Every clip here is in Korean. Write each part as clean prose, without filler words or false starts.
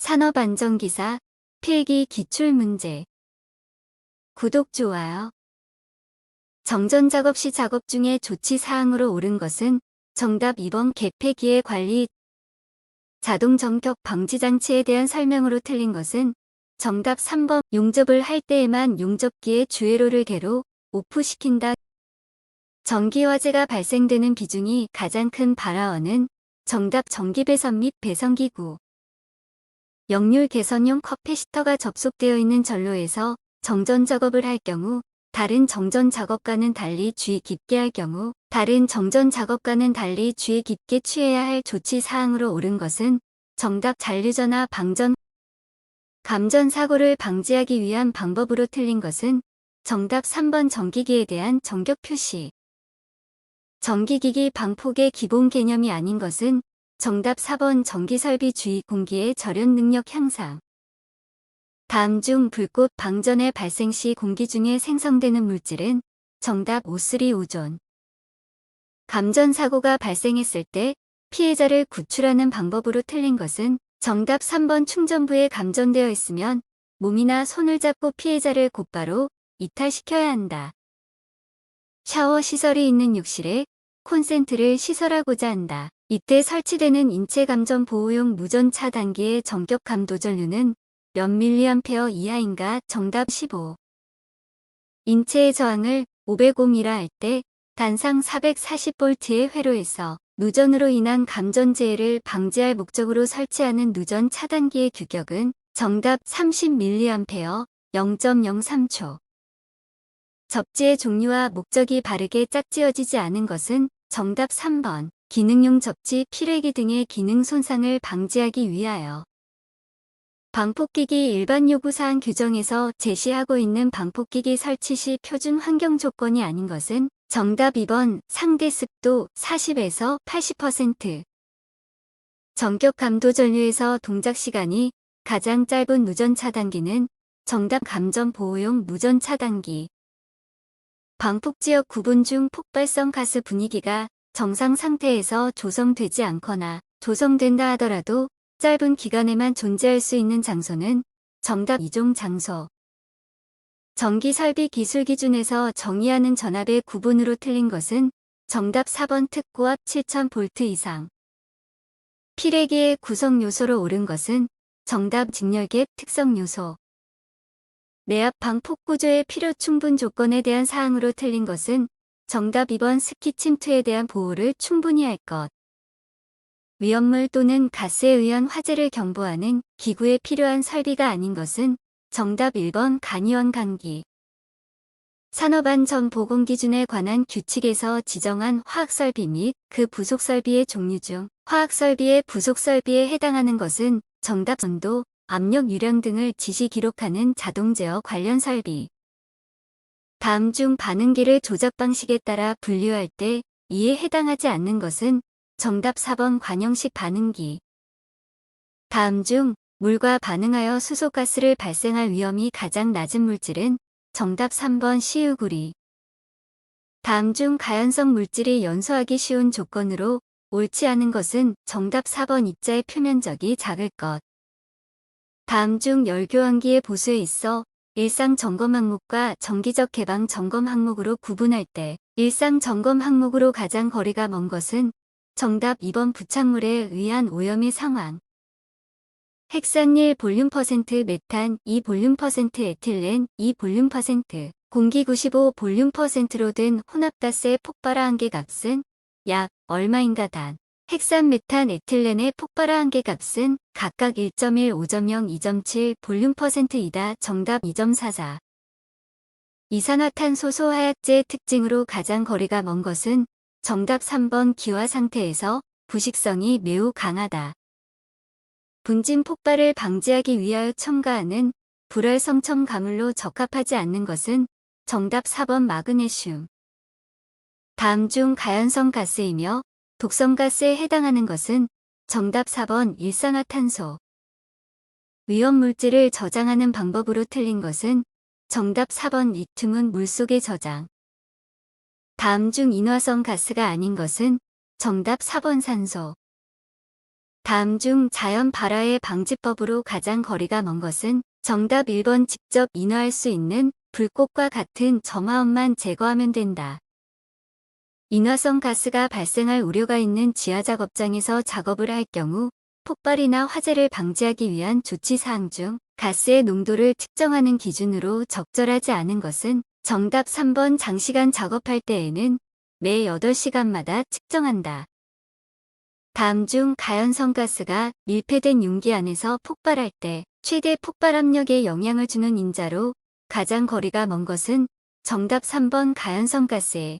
산업안전기사 필기 기출문제. 구독, 좋아요. 정전작업 시 작업 중에 조치사항으로 옳은 것은 정답 2번 개폐기의 관리. 자동정격 방지장치에 대한 설명으로 틀린 것은 정답 3번 용접을 할 때에만 용접기의 주회로를 개로 오프시킨다. 전기화재가 발생되는 비중이 가장 큰 발화원은 정답 전기배선 및 배선기구. 역률 개선용 커패시터가 접속되어 있는 전로에서 정전 작업을 할 경우 다른 정전 작업과는 달리 주의 깊게 할 경우 다른 정전 작업과는 달리 주의 깊게 취해야 할 조치 사항으로 옳은 것은 정답 잔류전화 방전. 감전 사고를 방지하기 위한 방법으로 틀린 것은 정답 3번 전기기에 대한 정격 표시. 전기기기 방폭의 기본 개념이 아닌 것은 정답 4번 전기설비 주의 공기의 절연 능력 향상. 다음 중 불꽃 방전의 발생 시 공기 중에 생성되는 물질은 정답 O3 오존. 감전 사고가 발생했을 때 피해자를 구출하는 방법으로 틀린 것은 정답 3번 충전부에 감전되어 있으면 몸이나 손을 잡고 피해자를 곧바로 이탈시켜야 한다. 샤워 시설이 있는 욕실에 콘센트를 시설하고자 한다. 이때 설치되는 인체 감전 보호용 무전 차단기의 전격 감도 전류는 몇 밀리암페어 이하인가? 정답 15. 인체의 저항을 500옴이라 할 때 단상 440V의 회로에서 누전으로 인한 감전 재해를 방지할 목적으로 설치하는 누전 차단기의 규격은 정답 30mA 0.03초. 접지의 종류와 목적이 바르게 짝지어지지 않은 것은 정답 3번 기능용 접지 필회기 등의 기능 손상을 방지하기 위하여. 방폭기기 일반 요구사항 규정에서 제시하고 있는 방폭기기 설치 시 표준 환경 조건이 아닌 것은 정답 2번 상대 습도 40에서 80%. 전격 감도 전류에서 동작 시간이 가장 짧은 누전 차단기는 정답 감전 보호용 무전 차단기. 방폭지역 구분 중 폭발성 가스 분위기가 정상 상태에서 조성되지 않거나 조성된다 하더라도 짧은 기간에만 존재할 수 있는 장소는 정답 2종 장소. 전기설비 기술 기준에서 정의하는 전압의 구분으로 틀린 것은 정답 4번 특고압 7000V 이상. 필회기의 구성 요소로 옳은 것은 정답 직렬갭 특성 요소. 내압 방폭 구조의 필요 충분 조건에 대한 사항으로 틀린 것은 정답 2번 스키 침투에 대한 보호를 충분히 할 것. 위험물 또는 가스에 의한 화재를 경보하는 기구에 필요한 설비가 아닌 것은 정답 1번 간이원 감기. 산업안전보건기준에 관한 규칙에서 지정한 화학설비 및 그 부속설비의 종류 중 화학설비의 부속설비에 해당하는 것은 정답 온도, 압력, 유량 등을 지시 기록하는 자동 제어 관련 설비. 다음 중 반응기를 조작 방식에 따라 분류할 때 이에 해당하지 않는 것은 정답 4번 관형식 반응기. 다음 중 물과 반응하여 수소가스를 발생할 위험이 가장 낮은 물질은 정답 3번 시우구리. 다음 중 가연성 물질이 연소하기 쉬운 조건으로 옳지 않은 것은 정답 4번 입자의 표면적이 작을 것. 다음 중 열교환기의 보수에 있어 일상 점검 항목과 정기적 개방 점검 항목으로 구분할 때 일상 점검 항목으로 가장 거리가 먼 것은 정답 2번 부착물에 의한 오염의 상황. 핵산 1 볼륨 퍼센트 메탄 2 볼륨 퍼센트 에틸렌 2 볼륨 퍼센트 공기 95 볼륨 퍼센트로 된 혼합가스의 폭발화 한계값은 약 얼마인가? 단 핵산 메탄 에틸렌의 폭발화 한계값은 각각 1.1, 5.0, 2.7 볼륨 퍼센트이다. 정답 2.44. 이산화탄소 소화약제의 특징으로 가장 거리가 먼 것은 정답 3번 기화 상태에서 부식성이 매우 강하다. 분진 폭발을 방지하기 위하여 첨가하는 불활성 첨가물로 적합하지 않는 것은 정답 4번 마그네슘. 다음 중 가연성 가스이며 독성 가스에 해당하는 것은 정답 4번 일산화탄소. 위험 물질을 저장하는 방법으로 틀린 것은 정답 4번 리튬은 물속에 저장. 다음 중 인화성 가스가 아닌 것은 정답 4번 산소. 다음 중 자연 발화의 방지법으로 가장 거리가 먼 것은 정답 1번 직접 인화할 수 있는 불꽃과 같은 점화원만 제거하면 된다. 인화성 가스가 발생할 우려가 있는 지하작업장에서 작업을 할 경우 폭발이나 화재를 방지하기 위한 조치사항 중 가스의 농도를 측정하는 기준으로 적절하지 않은 것은 정답 3번 장시간 작업할 때에는 매 8시간마다 측정한다. 다음 중 가연성 가스가 밀폐된 용기 안에서 폭발할 때 최대 폭발 압력에 영향을 주는 인자로 가장 거리가 먼 것은 정답 3번 가연성 가스에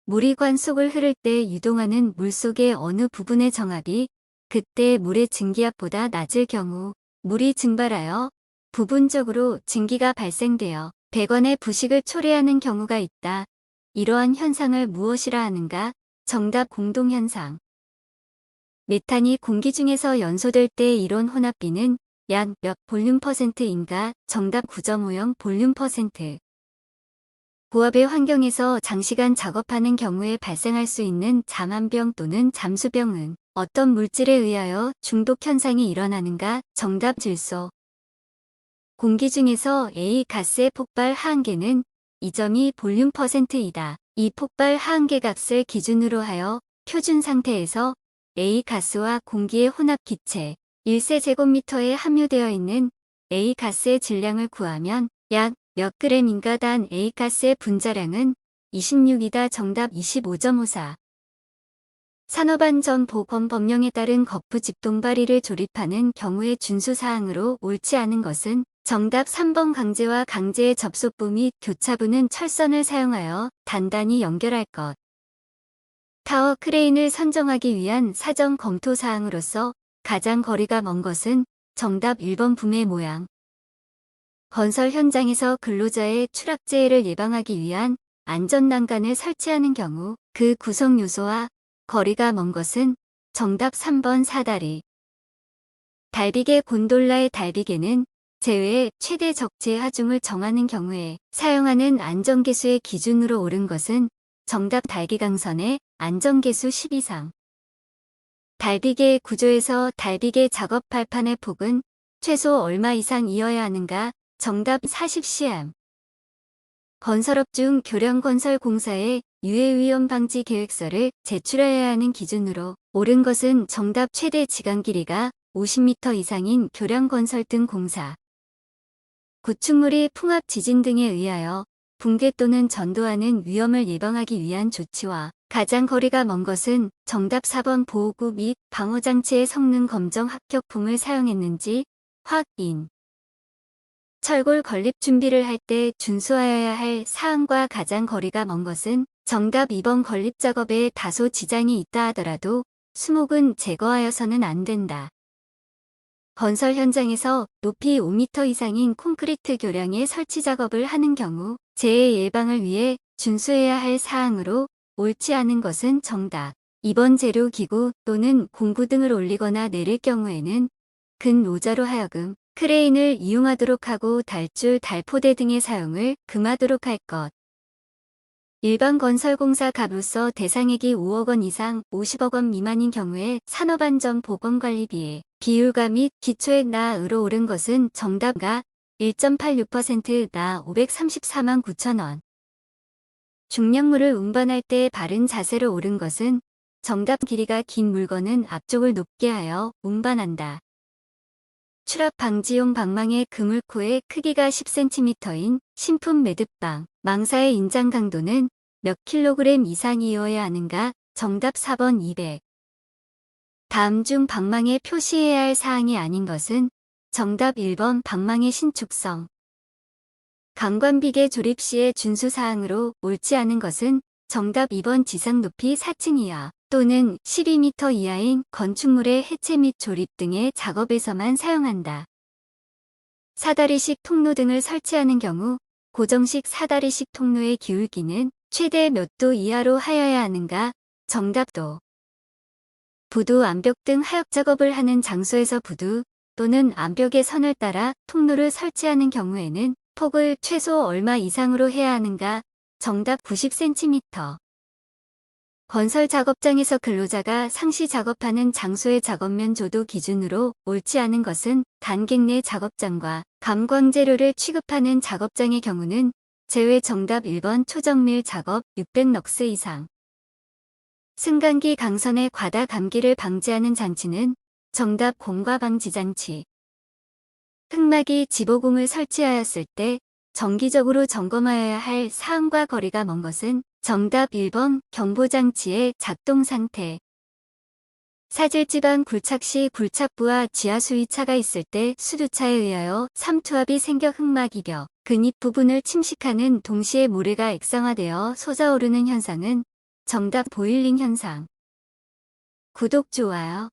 물이 관 속을 흐를 때 유동하는 물 속의 어느 부분의 정압이 그때 물의 증기압보다 낮을 경우 물이 증발하여 부분적으로 증기가 발생되어 배관의 부식을 초래하는 경우가 있다. 이러한 현상을 무엇이라 하는가? 정답 공동현상. 메탄이 공기 중에서 연소될 때 이론 혼합비는 약 몇 볼륨 %인가? 정답 9.50 볼륨 %. 고압의 환경에서 장시간 작업하는 경우에 발생할 수 있는 잠안병 또는 잠수병은 어떤 물질에 의하여 중독 현상이 일어나는가? 정답 질소. 공기 중에서 A 가스의 폭발 하한계는 2.2 볼륨 %이다. 이 폭발 하한계 값을 기준으로 하여 표준 상태에서 A 가스와 공기의 혼합 기체 1세제곱미터에 함유되어 있는 A 가스의 질량을 구하면 약 몇 그램인가 단 A 가스의 분자량은 26이다. 정답 25.54. 산업안전보건법령에 따른 거푸 집동 발의를 조립하는 경우의 준수사항으로 옳지 않은 것은 정답 3번 강제와 강제의 접속부 및 교차부는 철선을 사용하여 단단히 연결할 것. 타워 크레인을 선정하기 위한 사전 검토 사항으로서 가장 거리가 먼 것은 정답 1번 붐의 모양. 건설 현장에서 근로자의 추락재해를 예방하기 위한 안전난간을 설치하는 경우 그 구성 요소와 거리가 먼 것은 정답 3번 사다리. 달비계 곤돌라의 달비계는 제외의 최대 적재 하중을 정하는 경우에 사용하는 안전계수의 기준으로 옳은 것은 정답 달기강선의 안전계수 10 이상. 달비계 구조에서 달비계 작업 발판의 폭은 최소 얼마 이상이어야 하는가? 정답 40cm. 건설업 중 교량건설공사에 유해위험 방지 계획서를 제출해야 하는 기준으로 옳은 것은 정답 최대 지간 길이가 50m 이상인 교량건설 등 공사. 구축물이 풍압 지진 등에 의하여 붕괴 또는 전도하는 위험을 예방하기 위한 조치와 가장 거리가 먼 것은 정답 4번 보호구 및 방어장치의 성능 검정 합격품을 사용했는지 확인. 철골 건립 준비를 할 때 준수하여야 할 사항과 가장 거리가 먼 것은 정답 2번 건립 작업에 다소 지장이 있다 하더라도 수목은 제거하여서는 안 된다. 건설 현장에서 높이 5m 이상인 콘크리트 교량의 설치 작업을 하는 경우 재해 예방을 위해 준수해야 할 사항으로 옳지 않은 것은 정답 2번 재료 기구 또는 공구 등을 올리거나 내릴 경우에는 근로자로 하여금 크레인을 이용하도록 하고 달줄, 달포대 등의 사용을 금하도록 할 것. 일반 건설공사 갑으로서 대상액이 5억 원 이상 50억 원 미만인 경우에 산업안전보건관리비의 비율가 및 기초액 나으로 옳은 것은 정답가 1.86%나 534만 9천 원. 중량물을 운반할 때 바른 자세로 옳은 것은 정답 길이가 긴 물건은 앞쪽을 높게 하여 운반한다. 추락 방지용 방망의 그물코의 크기가 10cm인 신품 매듭방, 망사의 인장 강도는 몇 킬로그램 이상이어야 하는가? 정답 4번 200. 다음 중 방망에 표시해야 할 사항이 아닌 것은 정답 1번 방망의 신축성. 강관비계 조립 시의 준수사항으로 옳지 않은 것은 정답 2번 지상 높이 4층 이하 또는 12m 이하인 건축물의 해체 및 조립 등의 작업에서만 사용한다. 사다리식 통로 등을 설치하는 경우 고정식 사다리식 통로의 기울기는 최대 몇 도 이하로 하여야 하는가? 정답도. 부두 암벽 등 하역 작업을 하는 장소에서 부두 또는 암벽의 선을 따라 통로를 설치하는 경우에는 폭을 최소 얼마 이상으로 해야 하는가? 정답 90cm. 건설 작업장에서 근로자가 상시 작업하는 장소의 작업면 조도 기준으로 옳지 않은 것은 단객 내 작업장과 감광 재료를 취급하는 작업장의 경우는 제외. 정답 1번 초정밀 작업 600럭스 이상. 승강기 강선의 과다 감기를 방지하는 장치는 정답 공과 방지 장치. 흑막이 지보공을 설치하였을 때 정기적으로 점검하여야 할 사항과 거리가 먼 것은 정답 1번 경보장치의 작동 상태. 사질지방 굴착 시 굴착부와 지하수위차가 있을 때 수두차에 의하여 삼투압이 생겨 흑막 이벽, 근입 부분을 침식하는 동시에 모래가 액상화되어 솟아오르는 현상은 정답 보일링 현상. 구독, 좋아요.